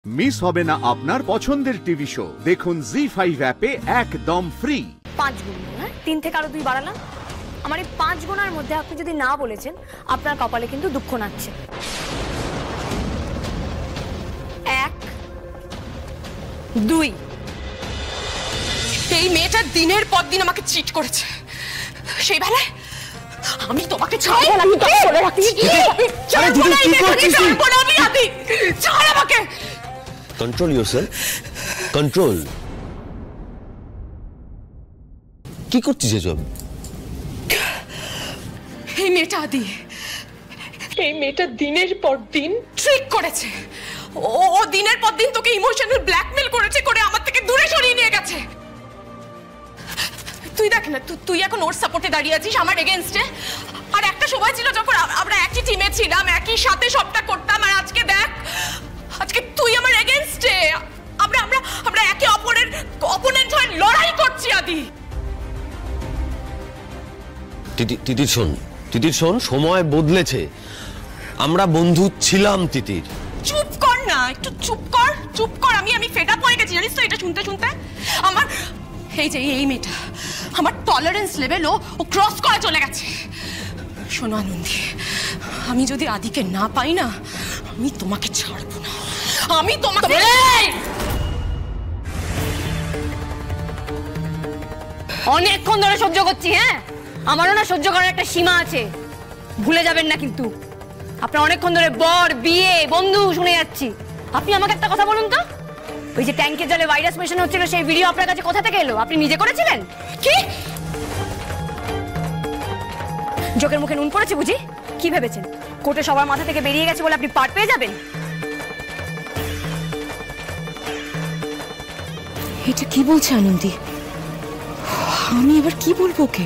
Miss হবে না আপনার পছন্দের টিভি শো। দেখুন জি5 অ্যাপে একদম ফ্রি। 5 গুণ, হ্যাঁ 3 থেকে আরো 2 বাড়ালাম। আমার এই 5 গুণার মধ্যে আপনি যদি না বলেছেন, আপনার কপালে কিন্তু দুঃখ নাচছে। 1 2। এই মেয়েটা দিনের পর দিন আমাকে চিট করেছে। সেই বেলায় আমি তোমাকে ছাড়বো না। ছাড় আমাকে। Control yourself, control. কি করছিস এসব? এই মেয়েটা আদি, এই মেয়েটা দিনের পর দিন ট্রিক করেছে। ও দিনের পর দিন তোকে ইমোশনাল ব্ল্যাকমেল করেছে, করে আমার থেকে দূরে সরিয়ে নিয়ে গেছে। তুই দেখ না, তুই এখন ওর সাপোর্টে দাঁড়িয়ে আছিস আমার এগেইনস্টে। আর একটা সময় ছিল যখন আমরা একই টিমে ছিলাম, একই সাথে সবটা করতাম। আর আজকে দেখ, আজকে তুই আমার এগেইনস্টে। আমরা একে অপরের অপোনেন্ট হয়ে লড়াই করছি। আদি তিতির শোন, সময় বদলেছে। আমরা বন্ধু ছিলাম তিতির। চুপ কর না, একটু চুপ কর। আমি ফেড আপ হয়ে গেছি, জানিস তো এটা শুনতে আমার এই মেয়েটা আমার টলারেন্স লেভেল ও ক্রস করে চলে গেছে। শোনো আনন্দী, আমি যদি আদিকে না পাই না, আমি তোমাকে ছাড়বো না। আমি তোমাকে অনেকক্ষণ ধরে সহ্য করছি। হ্যাঁ, আমারও না সহ্য করার একটা সীমা আছে, ভুলে যাবেন না কিন্তু। আপনার অনেকক্ষণ ধরে বর, বিয়ে, বন্ধু শুনে যাচ্ছি। আপনি আমাকে একটা কথা বলুন তো, ওই যে ট্যাঙ্কের জলে ভাইরাস মেশানো হচ্ছিল, সেই ভিডিও আপনার কাছে কোথা থেকে এলো? আপনি নিজে করেছিলেন? কি জোকের মুখে নুন পড়েছে বুঝি? কি ভেবেছেন কোর্টে সবার মাথা থেকে বেরিয়ে গেছে বলে আপনি পার পেয়ে যাবেন? এটা কি বলছে আনন্দী? আমি এবার কি বলবো ওকে?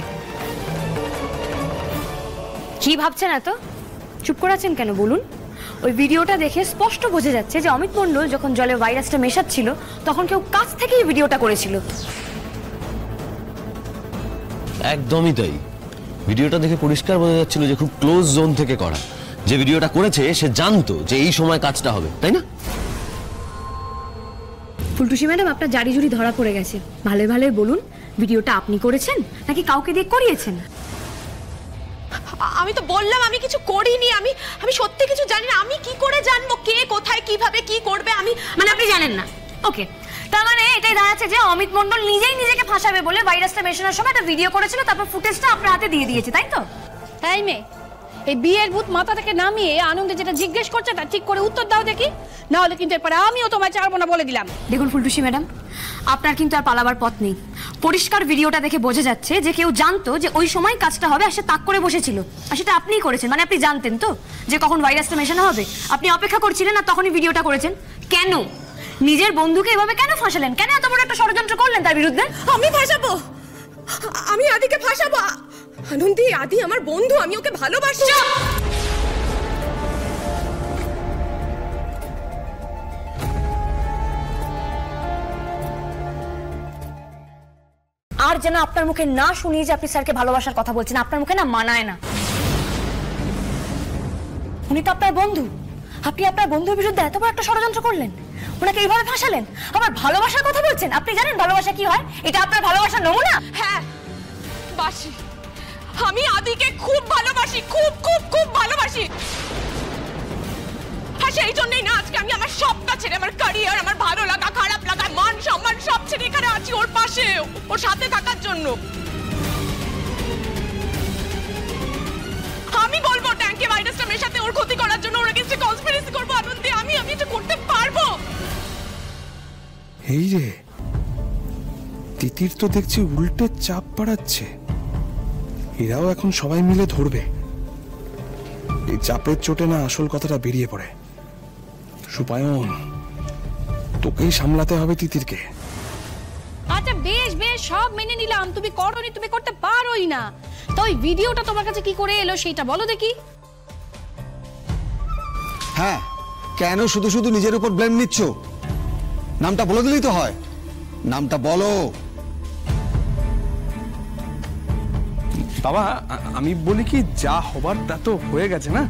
কি ভাবছেন এত? চুপ করে আছেন কেন বলুন? ওই ভিডিওটা দেখে স্পষ্ট বোঝা যাচ্ছে যে অমিত মণ্ডল যখন জলে ভাইরাসটা মেশাচ্ছিল, তখন কেউ কাছ থেকেই ভিডিওটা করেছিল। একদমই তাই। ভিডিওটা দেখে পরিষ্কার বোঝা যাচ্ছিল যে খুব ক্লোজ জোন থেকে করা। যে ভিডিওটা করেছে সে জানতো যে এই সময় কাজটা হবে, তাই না? ফুলটুসি ম্যাডাম, আপনার জারি জুরি ধরা পড়ে গেছে। ভালো ভালো বলুন, ভিডিওটা আপনি করেছেন নাকি কাউকে দিয়ে করিয়েছেন? আমি তো বললাম আমি কিছু করিনি। আমি সত্যি কিছু জানি না। আমি কি করে জানবো কে কোথায় কিভাবে কি করবে? মানে আপনি জানেন না? ওকে, তার মানে এটাই দাঁড়াচ্ছে যে অমিত মণ্ডল নিজেই নিজেকে ফাঁসাবে বলে ভাইরাসটা মেশানোর সময় একটা ভিডিও করেছিল, তারপর ফুটেজটা আপনার হাতে দিয়ে দিয়েছে, তাই তো? তাই মেয়ে, এই বিয়ের ভূত মাথা থেকে নামিয়ে আনন্দে যেটা জিজ্ঞেস করছে তা ঠিক করে উত্তর দাও দেখি, না হলে কিন্তু এরপরে আমিও তোমায় ছাড়বো না বলে দিলাম। দেখুন ফুলটুসি ম্যাডাম, আপনার কিন্তু আর পালাবার পথ নেই। পরিষ্কার ভিডিওটা দেখে বোঝা যাচ্ছে যে কেউ জানতো যে ওই সময় কাজটা হবে, আর সে তাক করে বসেছিল। আর সেটা আপনিই করেছেন। মানে আপনি জানতেন তো যে কখন ভাইরাসটা মেশানো হবে, আপনি অপেক্ষা করছিলেন আর তখনই ভিডিওটা করেছেন। কেন নিজের বন্ধুকে এভাবে কেন ফাঁসালেন? কেন এত বড় একটা ষড়যন্ত্র করলেন তার বিরুদ্ধে? আমি ফাঁসাবো? আমি আদিকে ফাঁসাবো? আনন্দী, আদি আমার বন্ধু, আমি ওকে ভালোবাসি। আর যেন আপনার মুখে না শুনি যে আপনি স্যারকে ভালোবাসার কথা বলছেন। আপনার মুখে না মানায় না। উনি তো আপনার বন্ধু। আপনি আপনার বন্ধুর বিরুদ্ধে এত বড় একটা ষড়যন্ত্র করলেন, ওনাকে এইভাবে ফাঁসালেন, আবার ভালোবাসার কথা বলছেন। আপনি জানেন ভালোবাসা কি হয়? এটা আপনার ভালোবাসার নমুনা? হ্যাঁ বাসি, আমি আদিকে খুব ভালোবাসি, খুব খুব খুব ভালোবাসি। আর সেই জন্যই না আজকে আমি আমার সবটা ছেড়ে, আমার ক্যারিয়ার, আমার ভালো লাগা, খারাপ লাগা, মান সম্মান সব ছেড়ে এখানে আছি ওর পাশে, ওর সাথে থাকার জন্য। আমি বলবো ট্যাঙ্কে ভাইরাসটা মেশাতে, ওর ক্ষতি করার জন্য ওর এগেইনস্টে কনস্পিরেসি করব। আনন্দী, আমি এটা করতে পারবো। এই রে, তিতির তো দেখছি উল্টে চাপ বাড়াচ্ছে। এরাও এখন সবাই মিলে ধরবে। এই চাপের চোটে না আসল কথাটা বেরিয়ে পড়ে। সুপায়ন, তোকেই সামলাতে হবে তিতিরকে। আচ্ছা বেশ বেশ, সব মেনে নিলাম। তুমি করোনি, তুমি করতে পারোই না। তো ওই ভিডিওটা তোমার কাছে কি করে এলো সেটা বলো দেখি। হ্যাঁ, কেন শুধু শুধু নিজের উপর ব্লেম নিচ্ছ? নামটা বলে দিলেই তো হয়। নামটা বলো। বাবা, আমি বলি কি, যা হবার তা তো হয়ে গেছে না।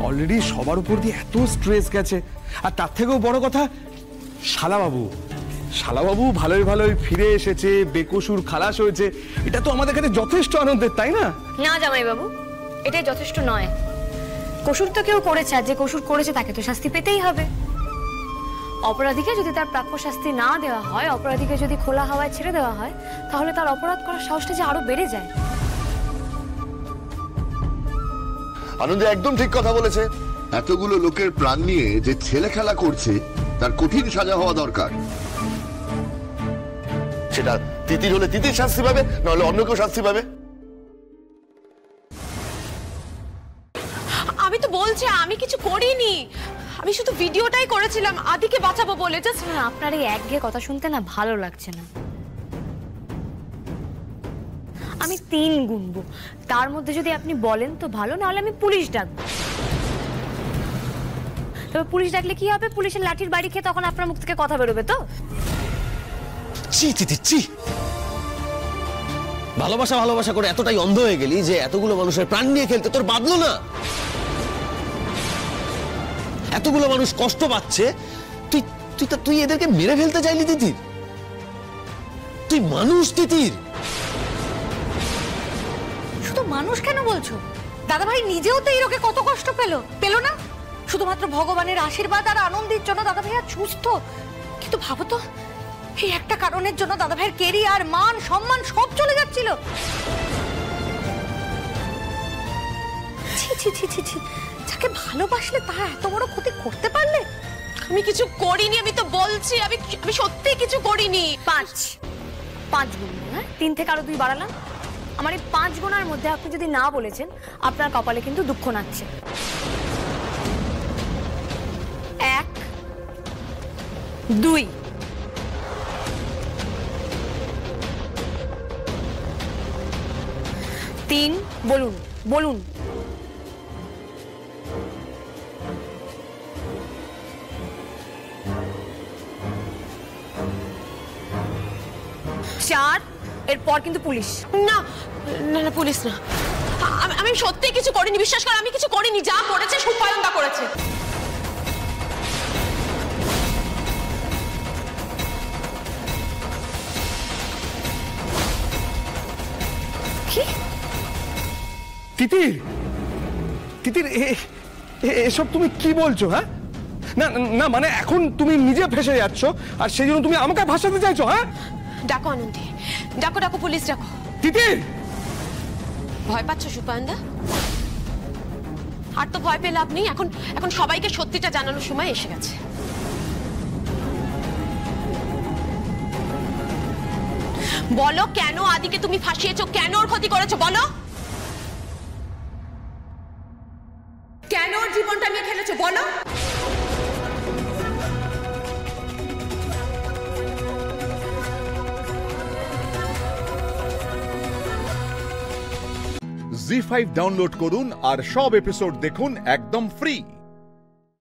অলরেডি সবার উপর দিয়ে এত স্ট্রেস গেছে। আর তার থেকেও বড় কথা, শালাবাবু, শালাবাবু ভালোই ভালোই ফিরে এসেছে, বেকসুর খালাস হয়েছে, এটা তো আমাদের কাছে যথেষ্ট আনন্দের, তাই না? না জামাইবাবু, এটাই যথেষ্ট নয়। কসুর তো কেউ করেছে, আর যে কসুর করেছে তাকে তো শাস্তি পেতেই হবে। অপরাধীকে যদি তার প্রাপ্য শাস্তি না দেওয়া হয়, অপরাধীকে যদি খোলা হাওয়ায় ছেড়ে দেওয়া হয়, তাহলে তার অপরাধ করার সাহসটা যে আরো বেড়ে যায়। আনন্দে একদম ঠিক কথা বলেছে। এতগুলো লোকের প্রাণ নিয়ে যে ছেলে খেলা করছে তার কঠিন সাজা হওয়া দরকার। সেটা তিতির হলে তিতির শাস্তি পাবে, নাহলে অন্য কেউ শাস্তি পাবে। আমি তো বলছি আমি কিছু করিনি, আমি শুধু ভিডিওটাই করেছিলাম আদিকে বাঁচাবো বলে। জাস্ট আপনার এই একঘেয়ে কথা শুনতে না ভালো লাগছে না। আমি 3 গুনবো, তার মধ্যে যদি আপনি বলেন তো ভালো, নাহলে আমি পুলিশ ডাকবো। তবে পুলিশ ডাকলে কি হবে? পুলিশের লাঠির বাড়ি খেয়ে তখন আপনার মুখ থেকে কথা বেরোবে তো। চি তিতির চি। ভালোবাসা ভালোবাসা করে এতটাই অন্ধ হয়ে গেলি যে এতগুলো মানুষের প্রাণ নিয়ে খেলতে তোর বাঁধলো না। এতগুলো মানুষ কষ্ট পাচ্ছে, তুই তুই তুই এদেরকে মেরে ফেলতে চাইলি তিতির? তুই মানুষ তিতির? শুধু মানুষ কেন বলছো? দাদাভাই নিজেও তো এই রোগে কত কষ্ট পেল না? শুধুমাত্র ভগবানের আশীর্বাদ আর আনন্দের জন্য দাদাভাই আজ সুস্থ। কিন্তু ভাবো তো, এই একটা কারণের জন্য দাদাভাইয়ের কেরিয়ার, মান, সম্মান সব চলে যাচ্ছিল। ছি ছি ছি ছি ছি, যাকে ভালোবাসলে তারা এত বড় ক্ষতি করতে পারলে? আমি কিছু করিনি, আমি তো বলছি আমি সত্যি কিছু করিনি। 5 গুণ, হ্যাঁ 3 থেকে আরো 2 বাড়ালাম। আমার এই 5 গুণার মধ্যে আপনি যদি না বলেছেন, আপনার কপালে কিন্তু দুঃখ নাচ্ছে। 1 2 3 বলুন বলুন। 4, এরপর কিন্তু পুলিশ। না না না, পুলিশ না, আমি সত্যি কিছু করিনি, বিশ্বাস কর আমি কিছু করিনি। যা করেছে সুপায়নদা করেছে। কি? তিতির, তিতির এসব তুমি কি বলছো? হ্যাঁ না না, মানে এখন তুমি নিজে ফেসে যাচ্ছ আর সেই জন্য তুমি আমাকে ভাসাতে চাইছো? হ্যাঁ ডাকো আনন্দী, ডাকো ডাকো, পুলিশ ডাকো। তিতির, ভয় পাচ্ছ সুপায়নদা? আর তো ভয় পেয়ে লাভ নেই, এখন এখন সবাইকে সত্যিটা জানানোর সময় এসে গেছে। বলো কেন আদিকে তুমি ফাঁসিয়েছো, কেন ওর ক্ষতি করেছো? বলো কেন ওর জীবনটা নিয়ে খেলেছো? বলো। জি5 ডাউনলোড করুন আর সব এপিসোড দেখুন একদম ফ্রি।